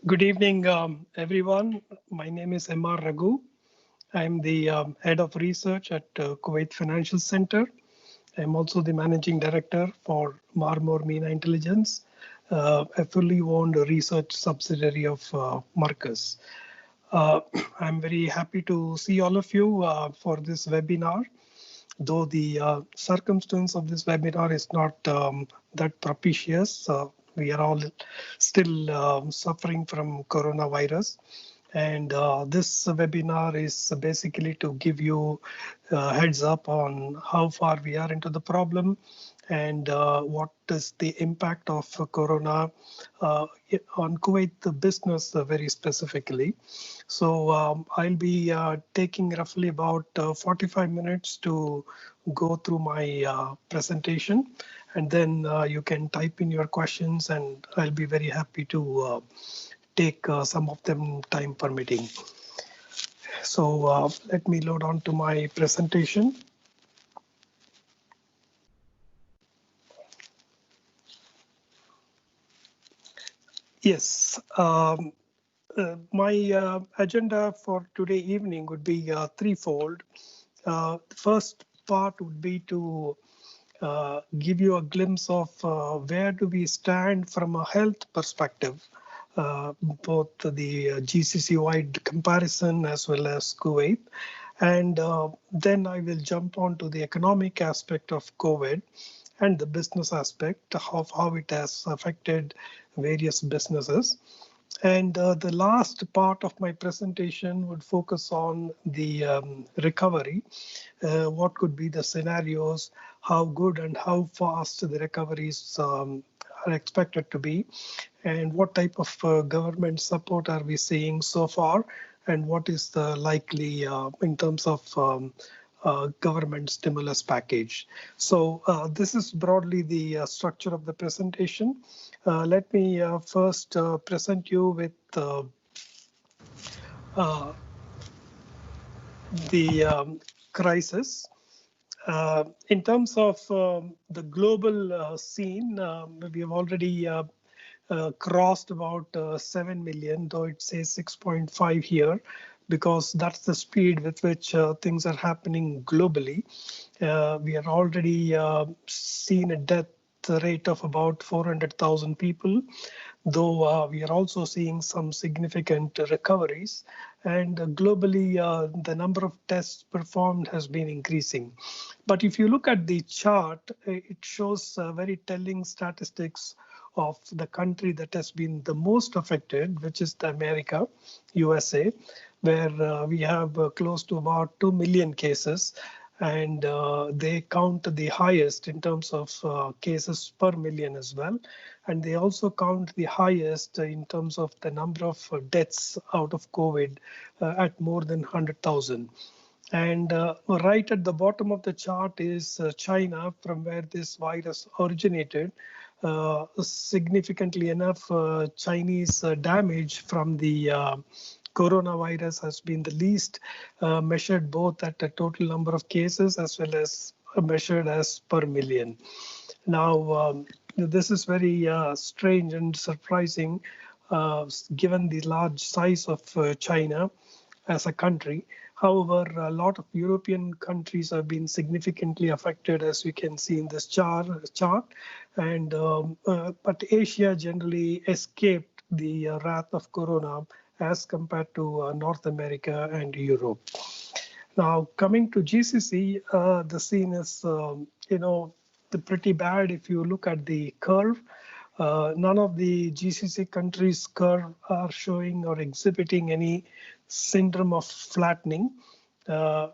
Good evening, everyone. My name is M.R. Raghu. I'm the head of research at Kuwait Financial Center. I'm also the managing director for Marmor MENA Intelligence, a fully owned research subsidiary of Marcus. I'm very happy to see all of you for this webinar, though the circumstance of this webinar is not that propitious. We are all still suffering from coronavirus. And this webinar is basically to give you heads up on how far we are into the problem and what is the impact of corona on Kuwait the business very specifically. So I'll be taking roughly about 45 minutes to go through my presentation, and then you can type in your questions and I'll be very happy to take some of them time permitting. So let me load on to my presentation. Yes, my agenda for today evening would be threefold. The first part would be to give you a glimpse of where do we stand from a health perspective, both the GCC-wide comparison as well as Kuwait. And then I will jump on to the economic aspect of COVID and the business aspect of how it has affected various businesses. And the last part of my presentation would focus on the recovery. What could be the scenarios, how good and how fast the recoveries are expected to be, and what type of government support are we seeing so far, and what is the likely in terms of government stimulus package. So this is broadly the structure of the presentation. Let me first present you with the crisis. In terms of the global scene, we have already crossed about 7 million, though it says 6.5 here, because that's the speed with which things are happening globally. We are already seen a death rate of about 400,000 people, though we are also seeing some significant recoveries. And globally, the number of tests performed has been increasing. But if you look at the chart, it shows very telling statistics of the country that has been the most affected, which is the America, USA, where we have close to about 2 million cases. And they count the highest in terms of cases per million as well. And they also count the highest in terms of the number of deaths out of COVID at more than 100,000. And right at the bottom of the chart is China, from where this virus originated. Significantly enough, Chinese damage from the coronavirus has been the least, measured both at the total number of cases as well as measured as per million. Now, this is very strange and surprising, given the large size of China as a country. However, a lot of European countries have been significantly affected, as you can see in this chart. And but Asia generally escaped the wrath of corona as compared to North America and Europe. Now, coming to GCC, the scene is, pretty bad if you look at the curve. None of the GCC countries' curve are showing or exhibiting any syndrome of flattening.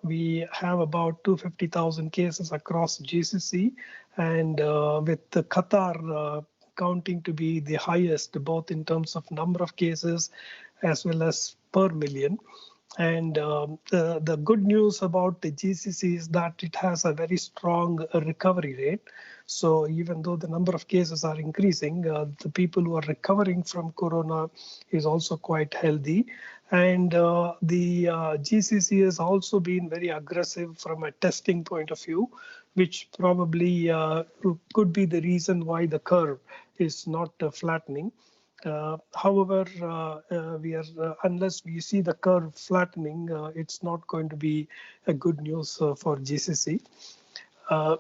We have about 250,000 cases across GCC, and with the Qatar counting to be the highest, both in terms of number of cases as well as per million. And the good news about the GCC is that it has a very strong recovery rate. So even though the number of cases are increasing, the people who are recovering from corona is also quite healthy. And the GCC has also been very aggressive from a testing point of view, which probably could be the reason why the curve is not flattening. However, unless we see the curve flattening, it's not going to be a good news for GCC. Uh,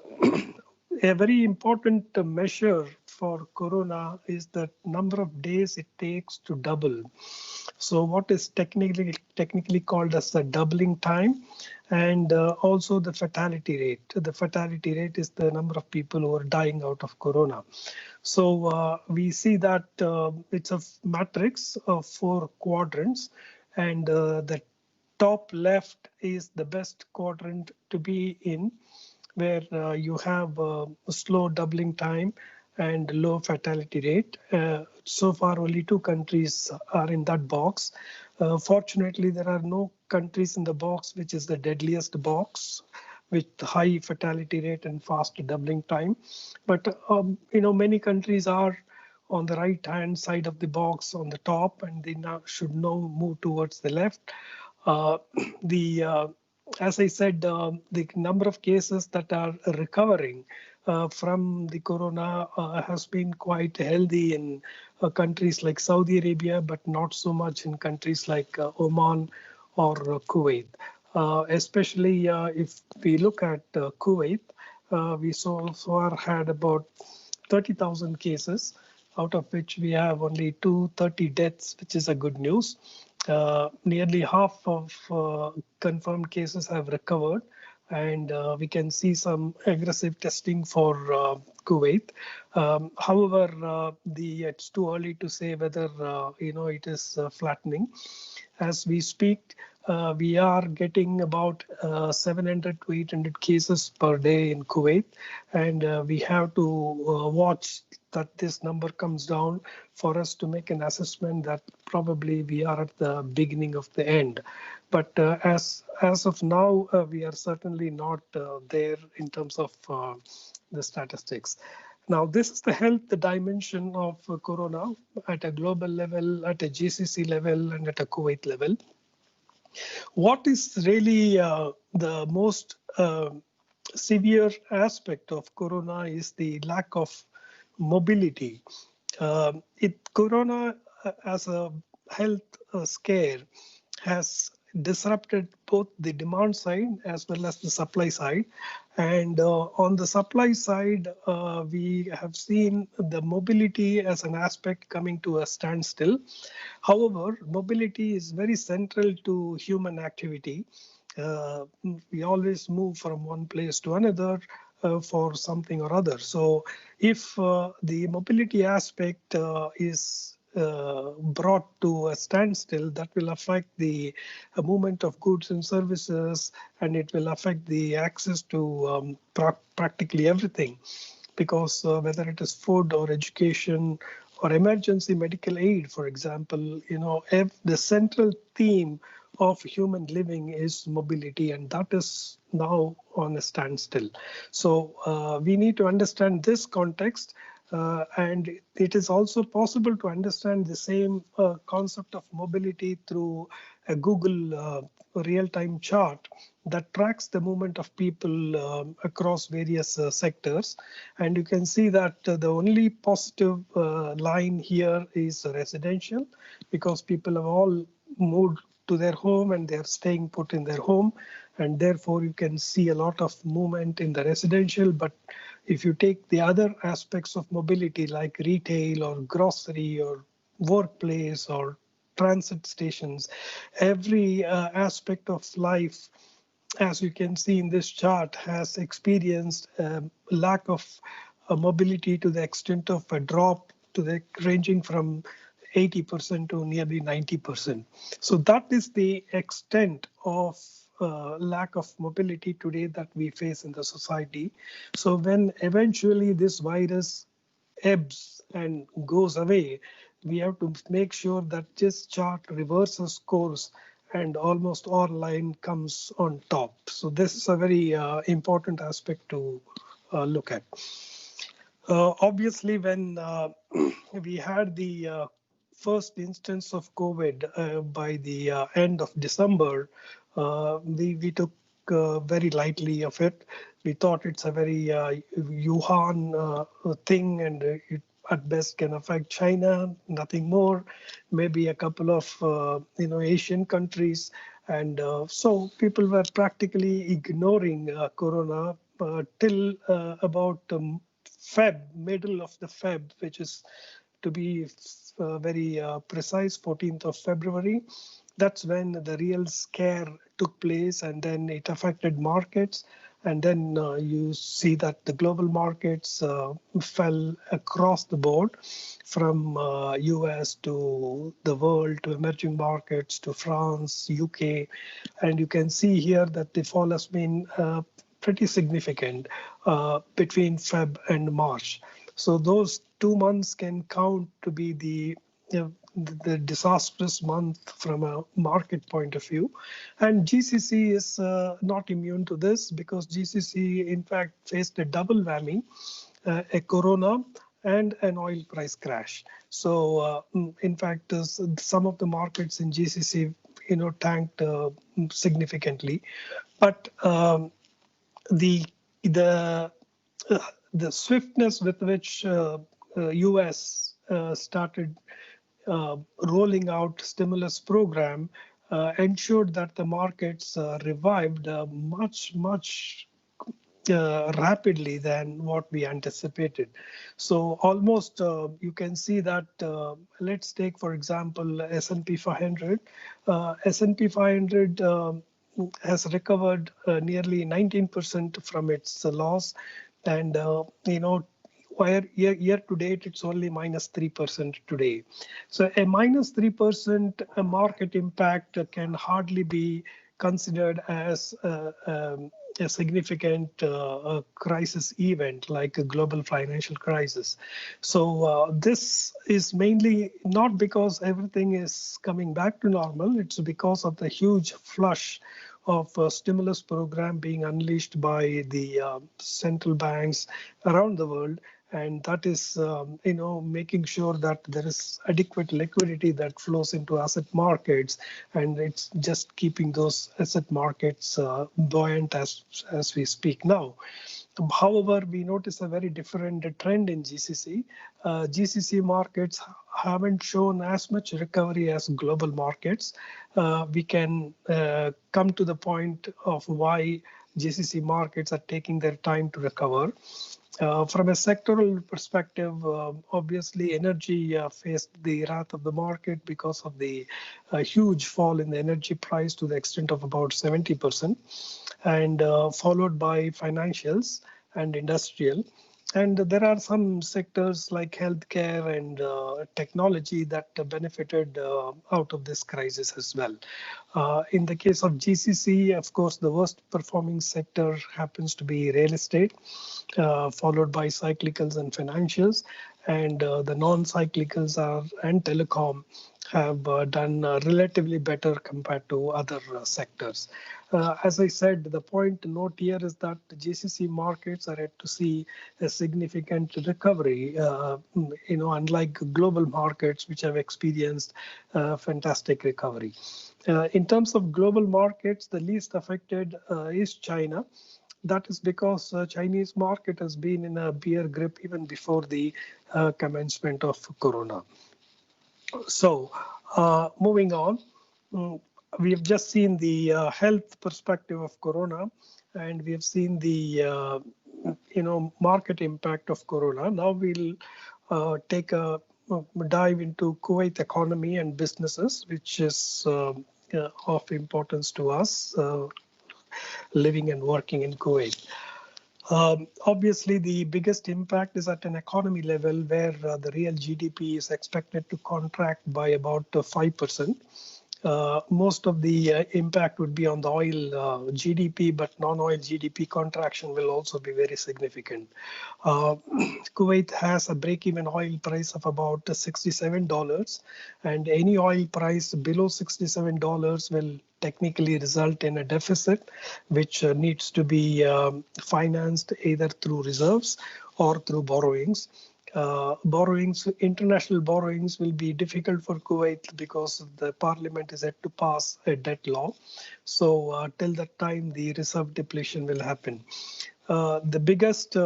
a very important measure for corona is the number of days it takes to double. So what is technically called as the doubling time, and also the fatality rate. The fatality rate is the number of people who are dying out of corona. So we see that it's a matrix of 4 quadrants, and the top left is the best quadrant to be in, where you have a slow doubling time and low fatality rate. So far, only 2 countries are in that box. Fortunately, there are no countries in the box which is the deadliest box with high fatality rate and fast doubling time. But many countries are on the right hand side of the box on the top, and they should now move towards the left. Uh, the As I said, the number of cases that are recovering from the corona has been quite healthy in countries like Saudi Arabia, but not so much in countries like Oman or Kuwait. Especially if we look at Kuwait, we so far had about 30,000 cases, out of which we have only 230 deaths, which is a good news. Nearly half of confirmed cases have recovered, and we can see some aggressive testing for Kuwait. However, it's too early to say whether it is flattening. As we speak, we are getting about 700 to 800 cases per day in Kuwait, and we have to watch that this number comes down for us to make an assessment that probably we are at the beginning of the end. But as of now, we are certainly not there in terms of the statistics. Now, this is the health dimension of corona at a global level, at a GCC level, and at a Kuwait level. What is really the most severe aspect of corona is the lack of mobility. Corona as a health scare has disrupted both the demand side as well as the supply side. And on the supply side, we have seen the mobility as an aspect coming to a standstill. However, mobility is very central to human activity. We always move from one place to another for something or other. So if the mobility aspect is brought to a standstill, that will affect the movement of goods and services, and it will affect the access to practically everything. Because whether it is food or education or emergency medical aid, for example, the central theme of human living is mobility, and that is now on a standstill. So we need to understand this context, and it is also possible to understand the same concept of mobility through a Google real-time chart that tracks the movement of people across various sectors. And you can see that the only positive line here is residential, because people have all moved to their home and they're staying put in their home, and therefore you can see a lot of movement in the residential. But if you take the other aspects of mobility like retail or grocery or workplace or transit stations, every aspect of life, as you can see in this chart, has experienced lack of mobility to the extent of a drop ranging from 80% to nearly 90%. So that is the extent of lack of mobility today that we face in the society. So when eventually this virus ebbs and goes away, we have to make sure that this chart reverses course and almost all line comes on top. So this is a very important aspect to look at. Obviously, when we had the first instance of COVID by the end of December, we took very lightly of it. We thought it's a very Wuhan thing, and at best can affect China, nothing more, maybe a couple of Asian countries. And so people were practically ignoring Corona till about middle of the Feb, which is to be very precise, 14th of February. That's when the real scare took place, and then it affected markets. And then you see that the global markets fell across the board, from US to the world to emerging markets to France, UK. And you can see here that the fall has been pretty significant between Feb and March. So those 2 months can count to be the disastrous month from a market point of view. And GCC is not immune to this, because GCC in fact faced a double whammy, a corona and an oil price crash. So in fact, some of the markets in GCC tanked significantly. But the the the swiftness with which US started rolling out stimulus program ensured that the markets revived much rapidly than what we anticipated. So almost you can see that, let's take for example S&P 500. S&P 500 has recovered nearly 19% from its loss, and year to date it's only minus 3% today. So a minus 3% market impact can hardly be considered as a significant crisis event like a global financial crisis. So this is mainly not because everything is coming back to normal. It's because of the huge flush of stimulus program being unleashed by the central banks around the world. And that is, making sure that there is adequate liquidity that flows into asset markets, and it's just keeping those asset markets buoyant as we speak now. However, we notice a very different trend in GCC. GCC markets haven't shown as much recovery as global markets. We can come to the point of why GCC markets are taking their time to recover. From a sectoral perspective, obviously energy faced the wrath of the market because of the huge fall in the energy price to the extent of about 70%, and followed by financials and industrial. And there are some sectors like healthcare and technology that benefited out of this crisis as well. In the case of GCC, of course, the worst performing sector happens to be real estate, followed by cyclicals and financials. And the non-cyclicals and telecom have done relatively better compared to other sectors. As I said, the point to note here is that the GCC markets are yet to see a significant recovery, unlike global markets, which have experienced fantastic recovery. In terms of global markets, the least affected is China. That is because Chinese market has been in a bear grip even before the commencement of Corona. So moving on, we have just seen the health perspective of Corona, and we have seen the market impact of Corona. Now we'll take a dive into Kuwait economy and businesses, which is of importance to us living and working in Kuwait. Obviously, the biggest impact is at an economy level, where the real GDP is expected to contract by about 5%. Most of the impact would be on the oil GDP, but non-oil GDP contraction will also be very significant. Kuwait has a break-even oil price of about $67, and any oil price below $67 will technically result in a deficit, which needs to be financed either through reserves or through borrowings. International borrowings will be difficult for Kuwait because the parliament is yet to pass a debt law. So till that time, the reserve depletion will happen. The biggest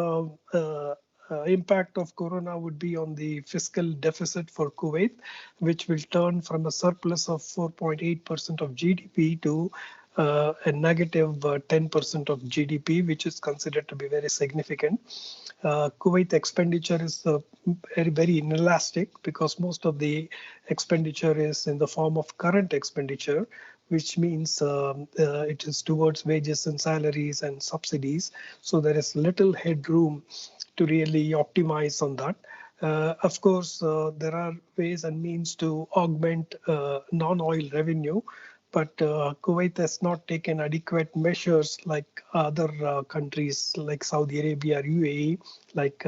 impact of corona would be on the fiscal deficit for Kuwait, which will turn from a surplus of 4.8% of GDP to a negative 10% of GDP, which is considered to be very significant. Kuwait expenditure is very inelastic because most of the expenditure is in the form of current expenditure, which means it is towards wages and salaries and subsidies. So there is little headroom to really optimize on that. Of course, there are ways and means to augment non-oil revenue, but Kuwait has not taken adequate measures like other countries like Saudi Arabia or UAE, like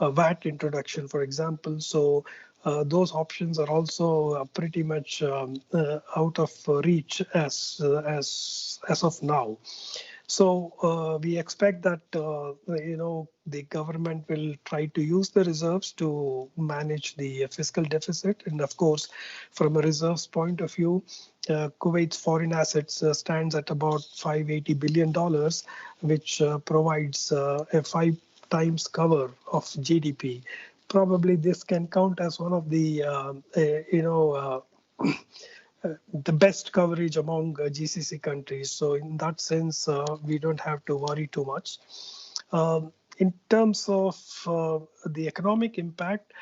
VAT introduction, for example. So those options are also pretty much out of reach as of now. So we expect that the government will try to use the reserves to manage the fiscal deficit, and of course, from a reserves point of view, Kuwait's foreign assets stands at about $580 billion, which provides a 5 times cover of GDP. Probably this can count as one of the the best coverage among GCC countries. So in that sense, we don't have to worry too much. In terms of the economic impact,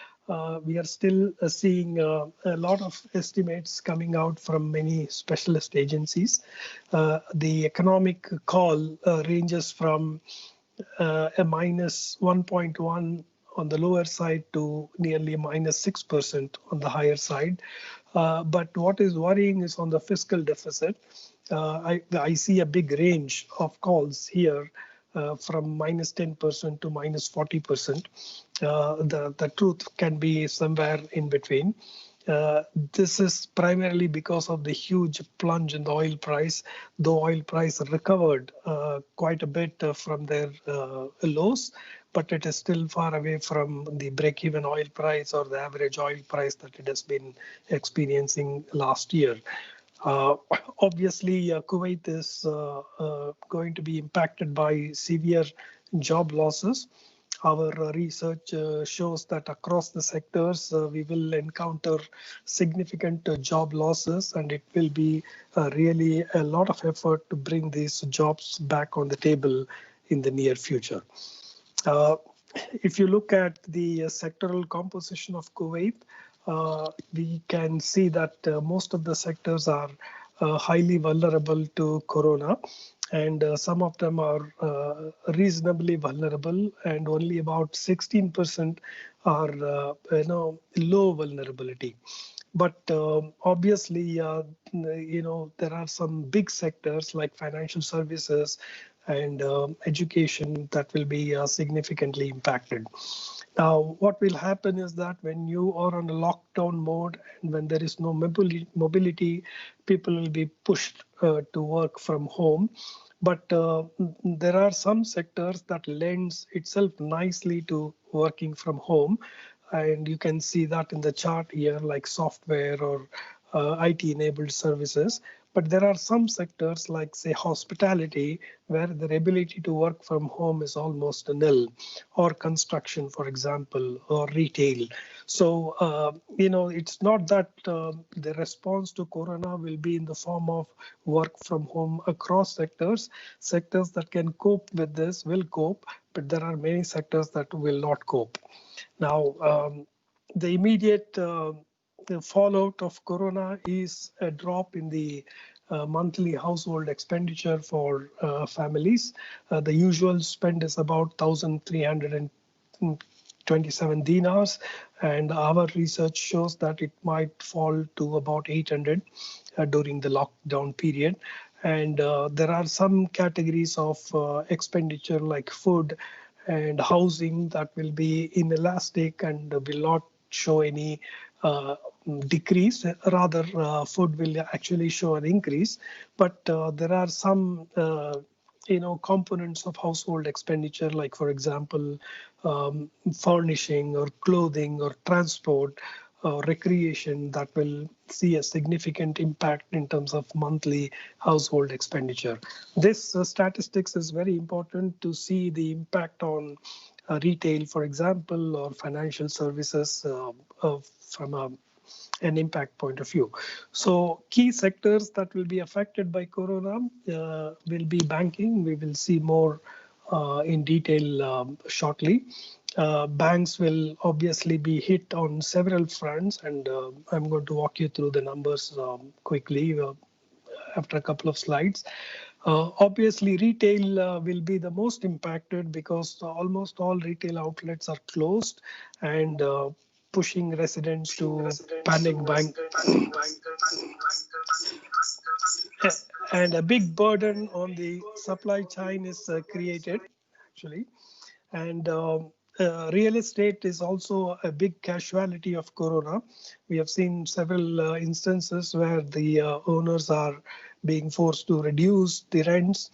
we are still seeing a lot of estimates coming out from many specialist agencies. The economic call ranges from a minus 1.1 on the lower side to nearly minus 6% on the higher side. But what is worrying is on the fiscal deficit. I see a big range of calls here from minus 10% to minus 40%. The truth can be somewhere in between. This is primarily because of the huge plunge in the oil price, though oil price recovered quite a bit from their lows, but it is still far away from the break-even oil price or the average oil price that it has been experiencing last year. Obviously, Kuwait is going to be impacted by severe job losses. Our research shows that across the sectors, we will encounter significant job losses, and it will be really a lot of effort to bring these jobs back on the table in the near future. If you look at the sectoral composition of Kuwait, we can see that most of the sectors are highly vulnerable to corona, and some of them are reasonably vulnerable, and only about 16% are low vulnerability. But obviously, there are some big sectors like financial services and education that will be significantly impacted. Now, what will happen is that when you are on a lockdown mode and when there is no mobility, people will be pushed to work from home. But there are some sectors that lends itself nicely to working from home. And you can see that in the chart here, like software or IT-enabled services. But there are some sectors like, say, hospitality, where the ability to work from home is almost nil, or construction, for example, or retail. So, it's not that the response to corona will be in the form of work from home across sectors. Sectors that can cope with this will cope, but there are many sectors that will not cope. Now, the immediate the fallout of corona is a drop in the monthly household expenditure for families. The usual spend is about 1,327 dinars, and our research shows that it might fall to about 800 during the lockdown period. And there are some categories of expenditure like food and housing that will be inelastic and will not show any decrease. Rather, food will actually show an increase. But there are some components of household expenditure, like, for example, furnishing or clothing or transport, recreation, that will see a significant impact in terms of monthly household expenditure. This statistics is very important to see the impact on retail, for example, or financial services from an impact point of view. So key sectors that will be affected by Corona will be banking. We will see more in detail shortly. Banks will obviously be hit on several fronts, and I'm going to walk you through the numbers quickly after a couple of slides. Obviously, retail will be the most impacted because almost all retail outlets are closed and pushing residents to panic buying. And a big burden on the supply chain is created, actually. And real estate is also a big casualty of Corona. We have seen several instances where the owners are being forced to reduce the rents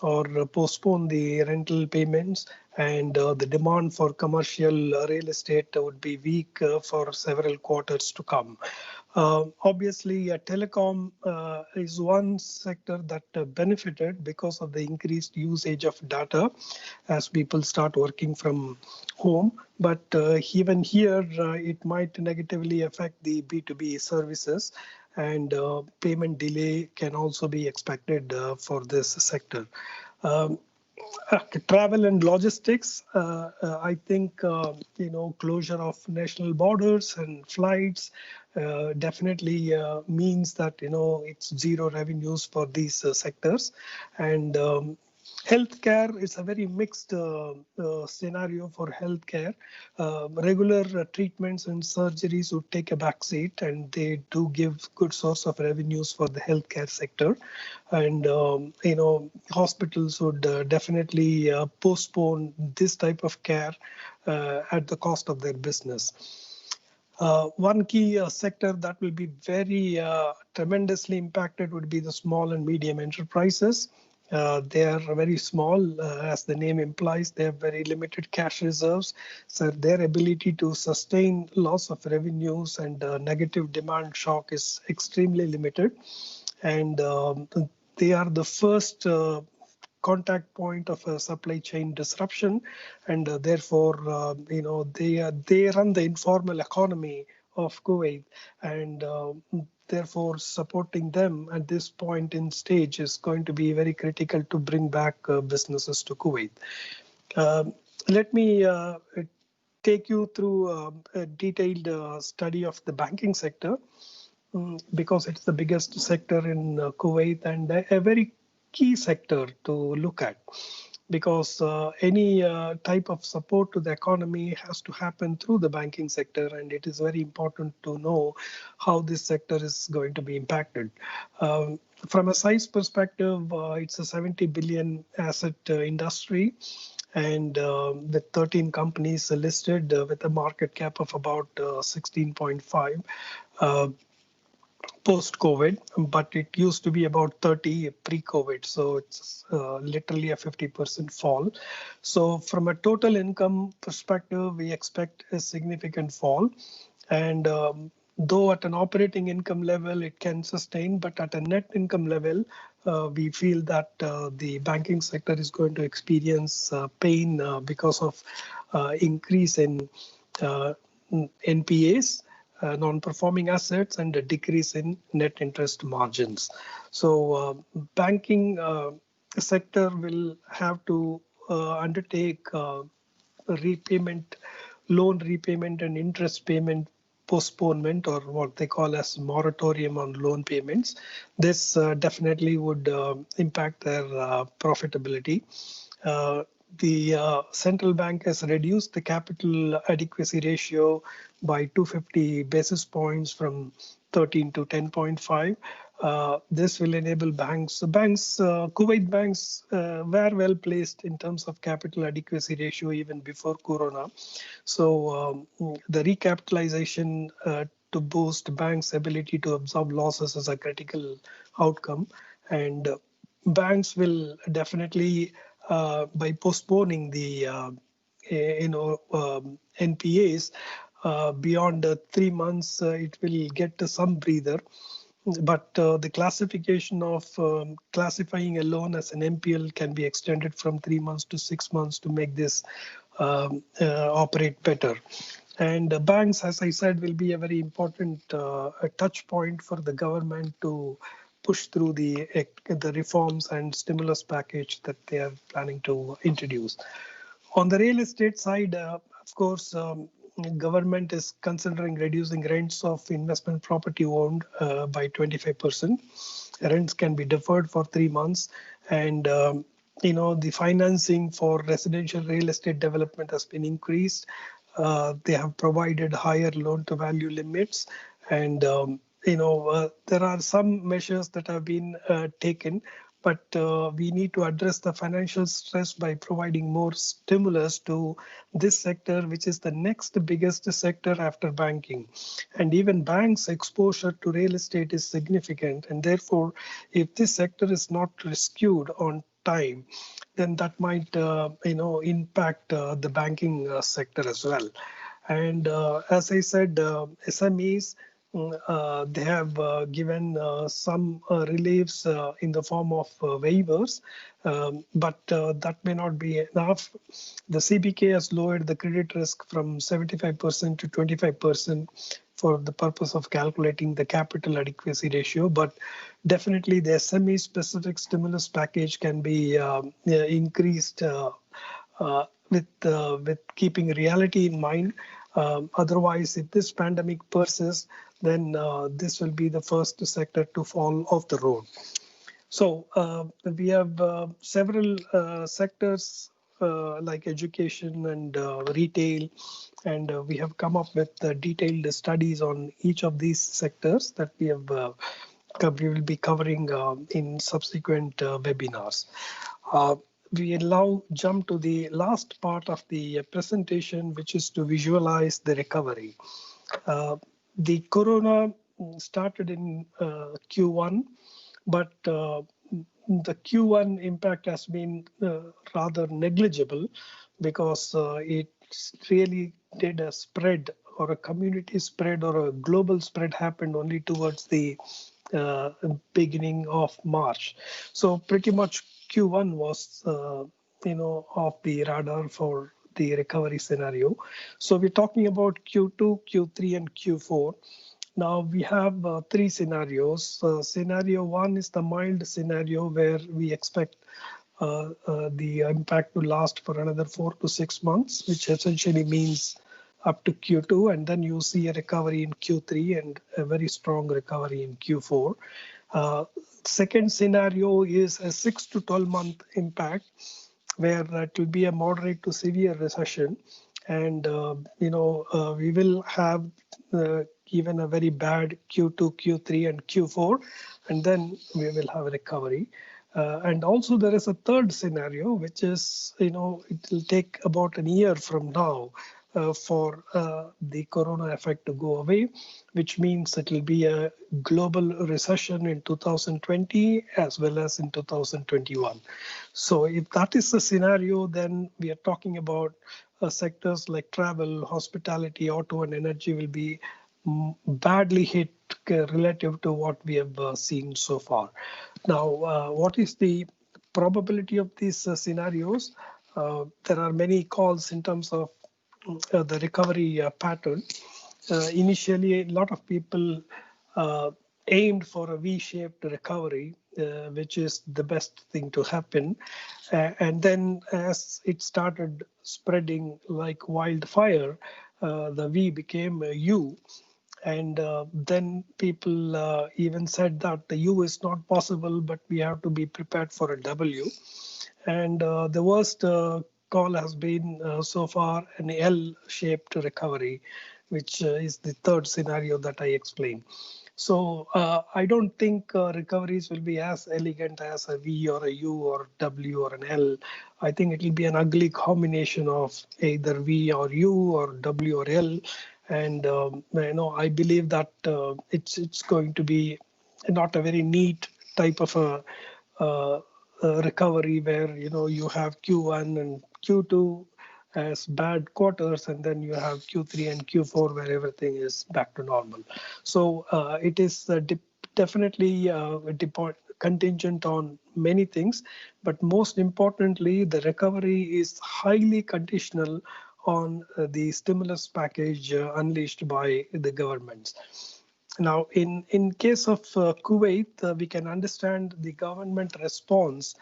or postpone the rental payments, and the demand for commercial real estate would be weak for several quarters to come. Obviously, telecom is one sector that benefited because of the increased usage of data as people start working from home. But even here, it might negatively affect the B2B services, and payment delay can also be expected for this sector. Um, Travel and logistics, I think, closure of national borders and flights definitely means that, it's zero revenues for these sectors. And healthcare is a very mixed scenario for healthcare. Regular treatments and surgeries would take a backseat, and they do give good source of revenues for the healthcare sector. And hospitals would definitely postpone this type of care at the cost of their business. One key sector that will be very tremendously impacted would be the small and medium enterprises. They are very small, as the name implies. They have very limited cash reserves, so their ability to sustain loss of revenues and negative demand shock is extremely limited. And they are the first contact point of a supply chain disruption, and therefore, they run the informal economy of Kuwait, and therefore supporting them at this point in stage is going to be very critical to bring back businesses to Kuwait. Let me take you through a detailed study of the banking sector, because it's the biggest sector in Kuwait and a very key sector to look at, because any type of support to the economy has to happen through the banking sector, and it is very important to know how this sector is going to be impacted. From a size perspective, it's a 70 billion asset industry, and with 13 companies listed with a market cap of about 16.5. Post-COVID, but it used to be about 30 pre-COVID, so it's literally a 50% fall. So from a total income perspective, we expect a significant fall, and though at an operating income level it can sustain, but at a net income level, we feel that the banking sector is going to experience pain because of increase in NPAs, non-performing assets, and a decrease in net interest margins. So banking sector will have to undertake repayment, loan repayment and interest payment postponement, or what they call as moratorium on loan payments. This definitely would impact their profitability. The central bank has reduced the capital adequacy ratio by 250 basis points from 13 to 10.5. This will enable Kuwait banks were well placed in terms of capital adequacy ratio even before Corona. So the recapitalization to boost banks' ability to absorb losses is a critical outcome, and banks will definitely, by postponing the NPAs beyond 3 months, it will get some breather. But the classification of classifying a loan as an NPL can be extended from 3 months to 6 months to make this operate better. And banks, as I said, will be a very important a touch point for the government to push through the reforms and stimulus package that they are planning to introduce. On the real estate side, of course, government is considering reducing rents of investment property owned by 25%. Rents can be deferred for 3 months, and the financing for residential real estate development has been increased. They have provided higher loan to value limits, and there are some measures that have been taken, but we need to address the financial stress by providing more stimulus to this sector, which is the next biggest sector after banking. And even banks' exposure to real estate is significant, and therefore, if this sector is not rescued on time, then that might impact the banking sector as well. And as I said, SMEs, they have given some reliefs in the form of waivers, but that may not be enough. The CBK has lowered the credit risk from 75% to 25% for the purpose of calculating the capital adequacy ratio, but definitely the SME specific stimulus package can be increased with keeping reality in mind. Otherwise, if this pandemic persists, then this will be the first sector to fall off the road. So we have several sectors like education and retail, and we have come up with detailed studies on each of these sectors that we will be covering in subsequent webinars. We now jump to the last part of the presentation, which is to visualize the recovery. The corona started in Q1, but the Q1 impact has been rather negligible because it really did a spread or a community spread or a global spread happened only towards the beginning of March. So pretty much Q1 was, off the radar for the recovery scenario. So we're talking about Q2, Q3, and Q4. Now we have three scenarios. Scenario one is the mild scenario where we expect the impact to last for another 4 to 6 months, which essentially means up to Q2, and then you see a recovery in Q3 and a very strong recovery in Q4. Second scenario is a 6 to 12 month impact, where it will be a moderate to severe recession, and we will have even a very bad Q2, Q3, and Q4, and then we will have a recovery. And also there is a third scenario, which is, it will take about a year from now for the corona effect to go away, which means it will be a global recession in 2020 as well as in 2021. So if that is the scenario, then we are talking about sectors like travel, hospitality, auto, and energy will be badly hit relative to what we have seen so far. Now, what is the probability of these scenarios? There are many calls in terms of the recovery pattern. Initially, a lot of people aimed for a V-shaped recovery, which is the best thing to happen. And then as it started spreading like wildfire, the V became a U. And then people even said that the U is not possible, but we have to be prepared for a W. And the worst call has been so far an L-shaped recovery, which is the third scenario that I explained. So I don't think recoveries will be as elegant as a V or a U or W or an L. I think it will be an ugly combination of either V or U or W or L. And I believe that it's going to be not a very neat type of a recovery where you have Q1 and Q2 as bad quarters, and then you have Q3 and Q4 where everything is back to normal. So it is definitely contingent on many things, but most importantly, the recovery is highly conditional on the stimulus package unleashed by the governments. Now, in case of Kuwait, we can understand the government response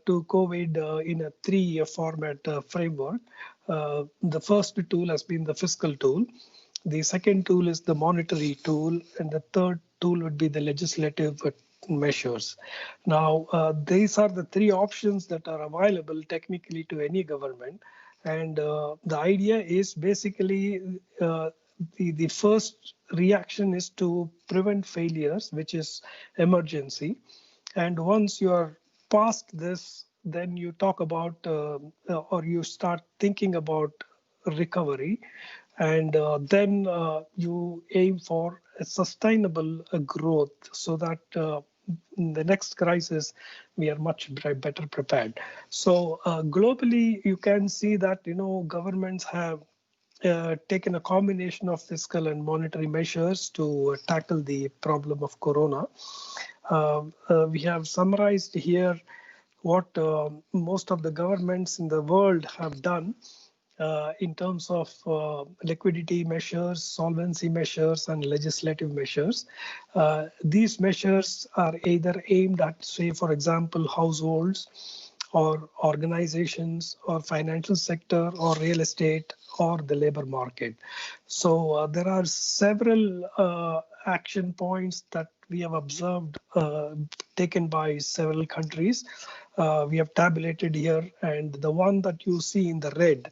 to COVID in a three-year format framework. The first tool has been the fiscal tool. The second tool is the monetary tool, and the third tool would be the legislative measures. Now, these are the three options that are available technically to any government. And the idea is basically the first reaction is to prevent failures, which is emergency. And once you are past this, then you talk about or you start thinking about recovery, and then you aim for a sustainable growth so that in the next crisis we are much better prepared. So globally, you can see that governments have taken a combination of fiscal and monetary measures to tackle the problem of corona. We have summarized here what most of the governments in the world have done in terms of liquidity measures, solvency measures, and legislative measures. These measures are either aimed at, say, for example, households or organizations or financial sector or real estate or the labor market. So there are several action points that we have observed taken by several countries. We have tabulated here, and the one that you see in the red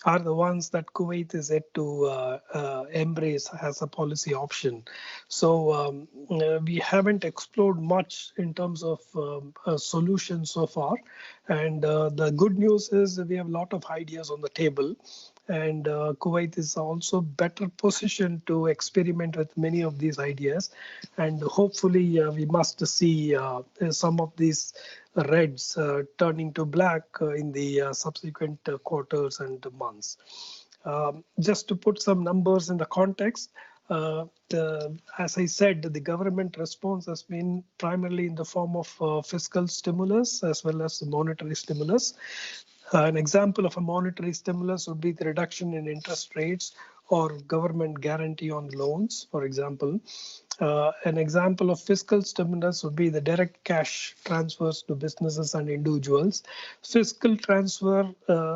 are the ones that Kuwait is yet to embrace as a policy option. So we haven't explored much in terms of solutions so far. And the good news is we have a lot of ideas on the table. And Kuwait is also better positioned to experiment with many of these ideas. And hopefully we must see some of these reds turning to black in the subsequent quarters and months. Just to put some numbers in the context, as I said, the government response has been primarily in the form of fiscal stimulus as well as monetary stimulus. An example of a monetary stimulus would be the reduction in interest rates or government guarantee on loans, for example. An example of fiscal stimulus would be the direct cash transfers to businesses and individuals. Fiscal transfer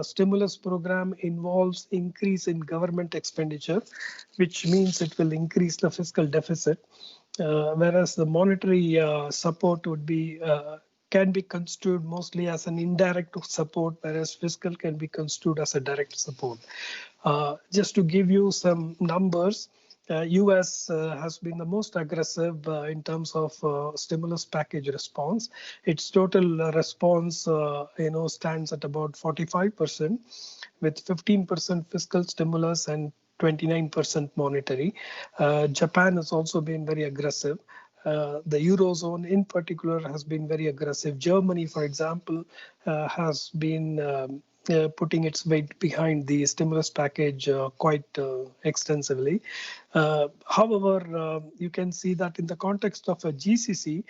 stimulus program involves increase in government expenditure, which means it will increase the fiscal deficit, whereas the monetary support would be can be construed mostly as an indirect support, whereas fiscal can be construed as a direct support. Just to give you some numbers, US has been the most aggressive in terms of stimulus package response. Its total response, stands at about 45%, with 15% fiscal stimulus and 29% monetary. Japan has also been very aggressive. The Eurozone in particular has been very aggressive. Germany, for example, has been putting its weight behind the stimulus package quite extensively. However, you can see that in the context of a GCC,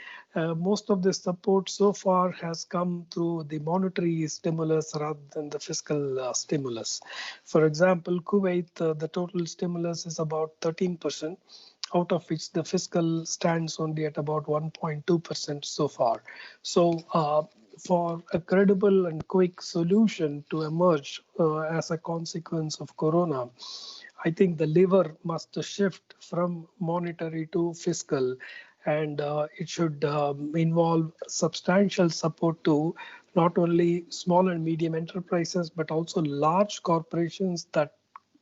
most of the support so far has come through the monetary stimulus rather than the fiscal stimulus. For example, Kuwait, the total stimulus is about 13%. Out of which the fiscal stands only at about 1.2% so far. So for a credible and quick solution to emerge as a consequence of corona, I think the lever must shift from monetary to fiscal, and it should involve substantial support to not only small and medium enterprises, but also large corporations that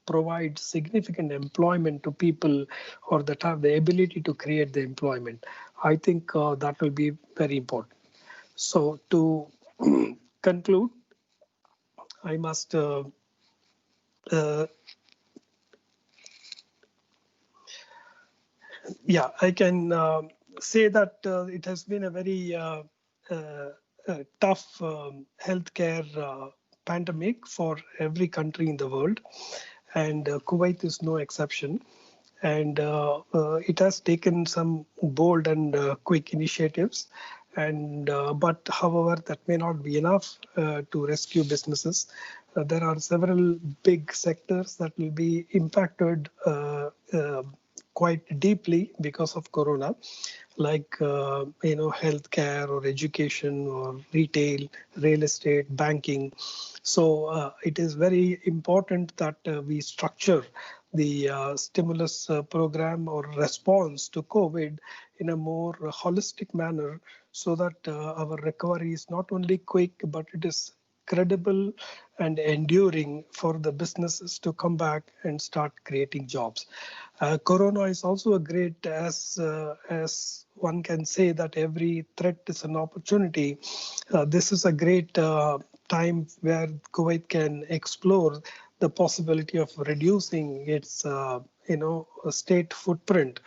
provide significant employment to people or that have the ability to create the employment. I think that will be very important. So to conclude, I must I can say that it has been a very tough healthcare pandemic for every country in the world, and Kuwait is no exception. And it has taken some bold and quick initiatives. And but however, that may not be enough to rescue businesses. There are several big sectors that will be impacted quite deeply because of corona, like healthcare or education or retail, real estate, banking. So it is very important that we structure the stimulus program or response to COVID in a more holistic manner, so that our recovery is not only quick, but it is credible and enduring for the businesses to come back and start creating jobs. Corona is also a great, as one can say that every threat is an opportunity. This is a great time where Kuwait can explore the possibility of reducing its state footprint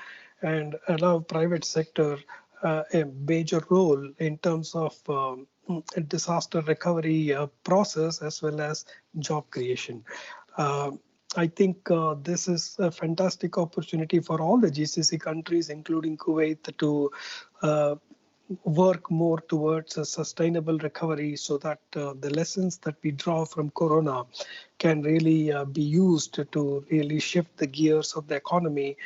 and allow private sector a major role in terms of disaster recovery process as well as job creation. Uh, I think this is a fantastic opportunity for all the GCC countries, including Kuwait, to uh, work more towards a sustainable recovery, so that the lessons that we draw from Corona can really be used to really shift the gears of the economy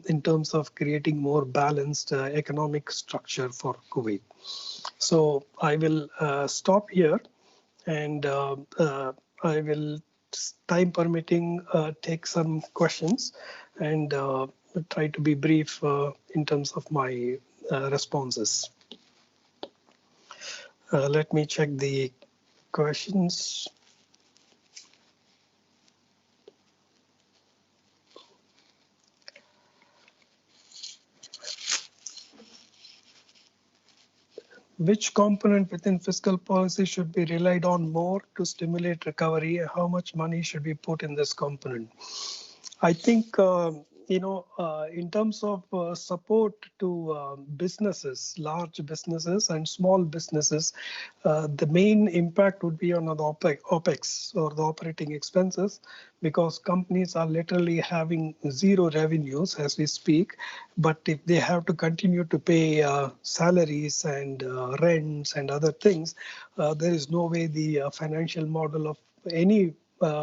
in terms of creating more balanced economic structure for Kuwait. So I will stop here, and I will, time permitting, take some questions and try to be brief in terms of my responses. Let me check the questions. Which component within fiscal policy should be relied on more to stimulate recovery? How much money should be put in this component? I think, in terms of support to businesses, large businesses and small businesses, the main impact would be on the OPEX or the operating expenses, because companies are literally having zero revenues as we speak. But if they have to continue to pay salaries and rents and other things, there is no way the financial model of any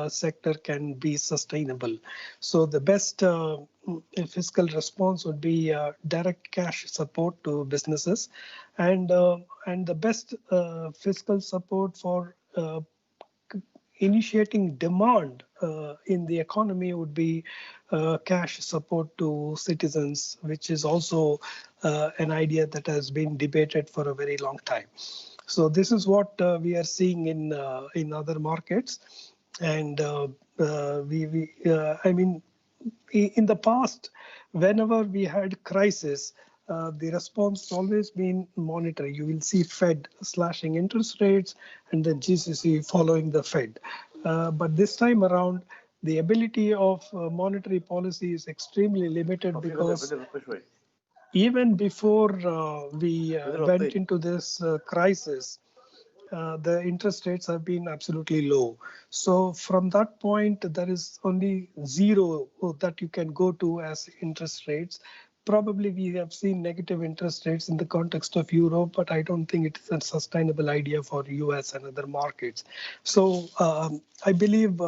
sector can be sustainable. So the best fiscal response would be direct cash support to businesses, and the best fiscal support for initiating demand in the economy would be cash support to citizens, which is also an idea that has been debated for a very long time. So this is what we are seeing in other markets, and I mean, in the past, whenever we had crisis, the response has always been monetary. You will see Fed slashing interest rates and then GCC following the Fed. But this time around, the ability of monetary policy is extremely limited, because even before we went into this crisis, the interest rates have been absolutely low. So from that point, there is only zero that you can go to as interest rates. Probably we have seen negative interest rates in the context of Europe, but I don't think it is a sustainable idea for US and other markets. So I believe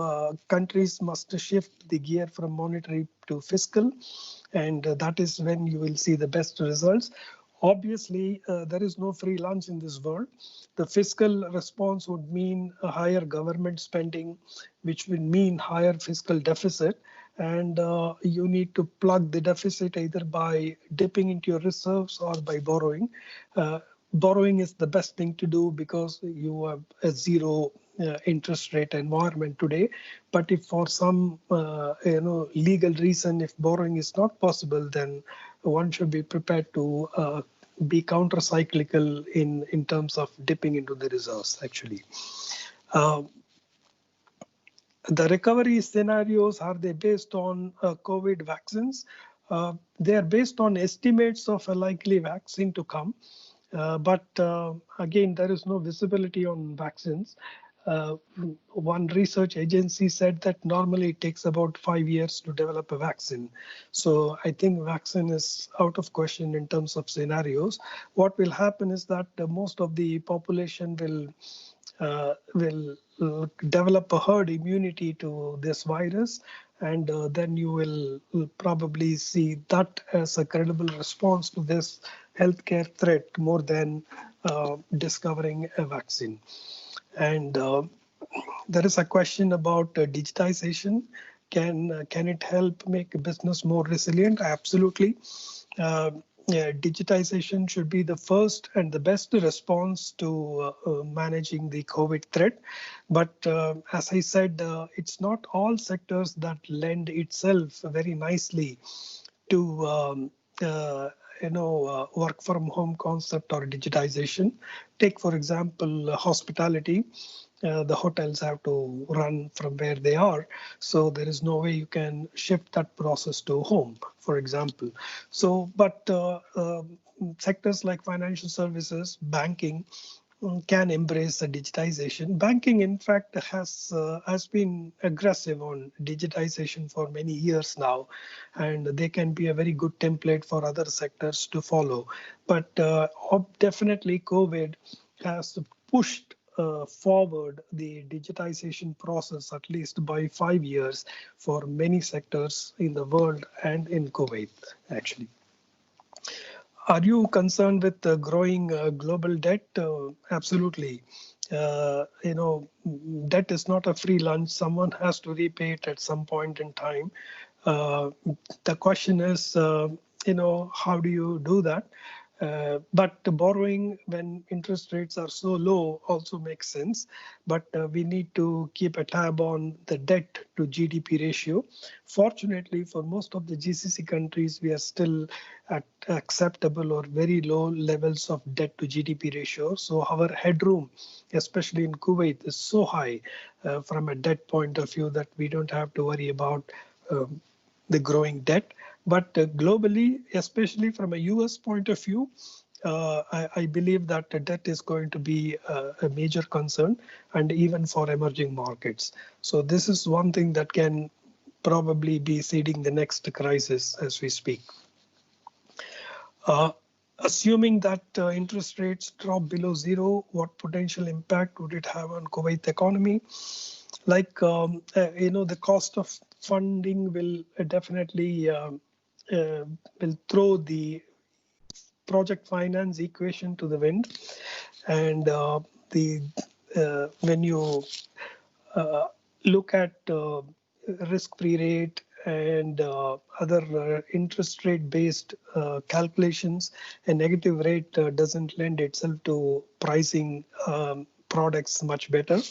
countries must shift the gear from monetary to fiscal, and that is when you will see the best results. Obviously, there is no free lunch in this world. The fiscal response would mean a higher government spending, which would mean higher fiscal deficit. And you need to plug the deficit either by dipping into your reserves or by borrowing. Borrowing is the best thing to do because you have a zero interest rate environment today. But if for some legal reason, if borrowing is not possible, then one should be prepared to be counter-cyclical in terms of dipping into the reserves, actually. The recovery scenarios, are they based on COVID vaccines? They are based on estimates of a likely vaccine to come. But again, there is no visibility on vaccines. uh, one research agency said that normally it takes about 5 years to develop a vaccine. So I think vaccine is out of question in terms of scenarios. What will happen is that most of the population will develop a herd immunity to this virus, and then you will probably see that as a credible response to this healthcare threat more than discovering a vaccine. And there is a question about digitization. Can it help make a business more resilient? Absolutely. Yeah, digitization should be the first and the best response to managing the COVID threat. But as I said, it's not all sectors that lend itself very nicely to work from home concept or digitization. Take, for example, hospitality. The hotels have to run from where they are, so there is no way you can shift that process to home, for example. So, but sectors like financial services, banking, can embrace the digitization. Banking, in fact, has been aggressive on digitization for many years now, and they can be a very good template for other sectors to follow. But definitely, COVID has pushed forward the digitization process at least by 5 years for many sectors in the world and in Kuwait, actually. Are you concerned with the growing global debt? Absolutely. Debt is not a free lunch. Someone has to repay it at some point in time. The question is, how do you do that? But borrowing when interest rates are so low also makes sense. But we need to keep a tab on the debt to GDP ratio. Fortunately, for most of the GCC countries, we are still at acceptable or very low levels of debt to GDP ratio. So our headroom, especially in Kuwait, is so high from a debt point of view that we don't have to worry about the growing debt. But globally, especially from a US point of view, I believe that the debt is going to be a major concern, and even for emerging markets. So this is one thing that can probably be seeding the next crisis as we speak. Assuming that interest rates drop below zero, what potential impact would it have on Kuwait economy? Like, the cost of funding will definitely will throw the project finance equation to the wind. And the when you look at risk-free rate and other interest rate based calculations, a negative rate doesn't lend itself to pricing products much better.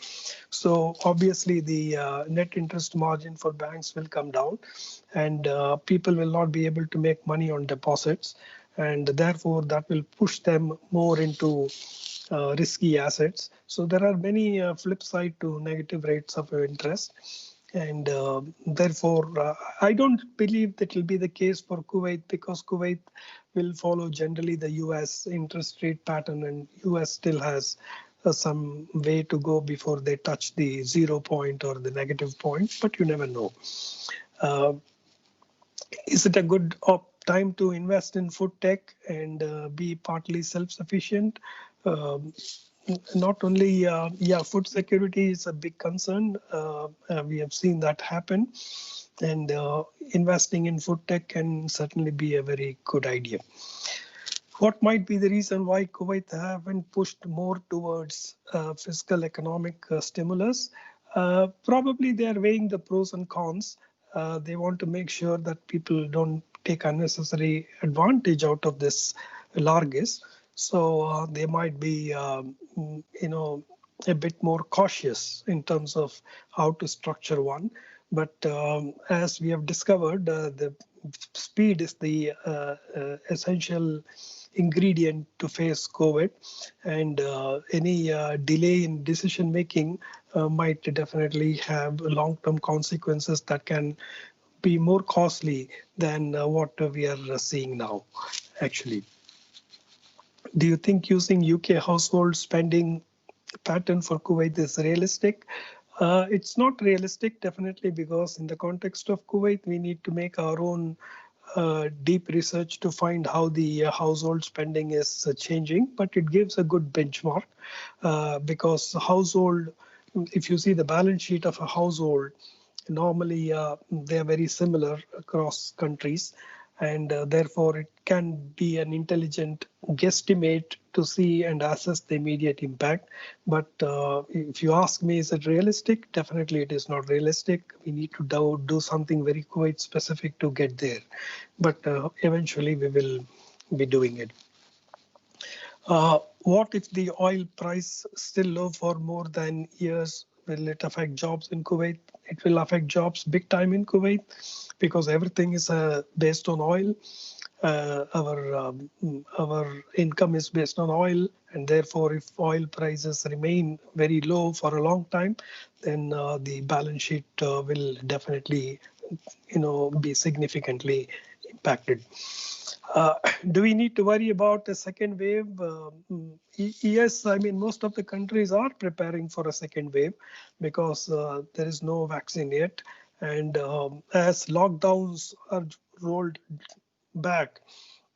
So obviously the net interest margin for banks will come down, and people will not be able to make money on deposits, and therefore that will push them more into risky assets. So there are many flip side to negative rates of interest, and therefore I don't believe that will be the case for Kuwait, because Kuwait will follow generally the US interest rate pattern, and US still has some way to go before they touch the 0 point or the negative point, but you never know. Uh, is it a good time to invest in food tech and be partly self-sufficient? Um, Not only, food security is a big concern. We have seen that happen, and investing in food tech can certainly be a very good idea. What might be the reason why Kuwait haven't pushed more towards fiscal economic stimulus? Probably they are weighing the pros and cons. They want to make sure that people don't take unnecessary advantage out of this largesse. So they might be, a bit more cautious in terms of how to structure one. But as we have discovered, the speed is the essential ingredient to face COVID, and any delay in decision making might definitely have long-term consequences that can be more costly than what we are seeing now, actually. Do you think using UK household spending pattern for Kuwait is realistic. It's not realistic, definitely, because in the context of Kuwait, we need to make our own deep research to find how the household spending is changing, but it gives a good benchmark because household, if you see the balance sheet of a household, normally they are very similar across countries, and therefore it can be an intelligent guesstimate to see and assess the immediate impact. But if you ask me, is it realistic? Definitely it is not realistic. We need to do something very quite specific to get there, but eventually we will be doing it. What if the oil price still low for more than years? Will it affect jobs in Kuwait? It will affect jobs big time in Kuwait because everything is based on oil. Our income is based on oil, and therefore, if oil prices remain very low for a long time, then the balance sheet will definitely, be significantly impacted. Uh, do we need to worry about a second wave? Yes, I mean, most of the countries are preparing for a second wave because there is no vaccine yet. And as lockdowns are rolled back,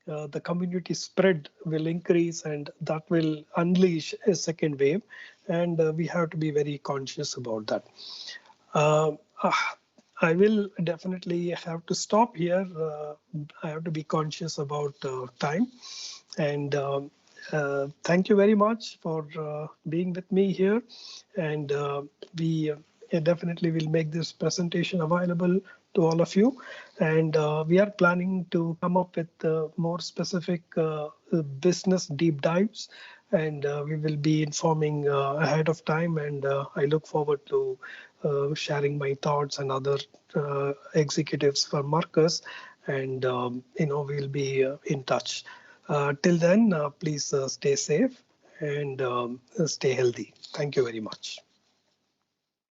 the community spread will increase and that will unleash a second wave. And we have to be very conscious about that. Uh, I will definitely have to stop here. I have to be conscious about time. And thank you very much for being with me here. And we definitely will make this presentation available to all of you. And we are planning to come up with more specific business deep dives. And we will be informing ahead of time. And I look forward to sharing my thoughts and other executives for Marcus. And, we'll be in touch. Till then, please stay safe and stay healthy. Thank you very much.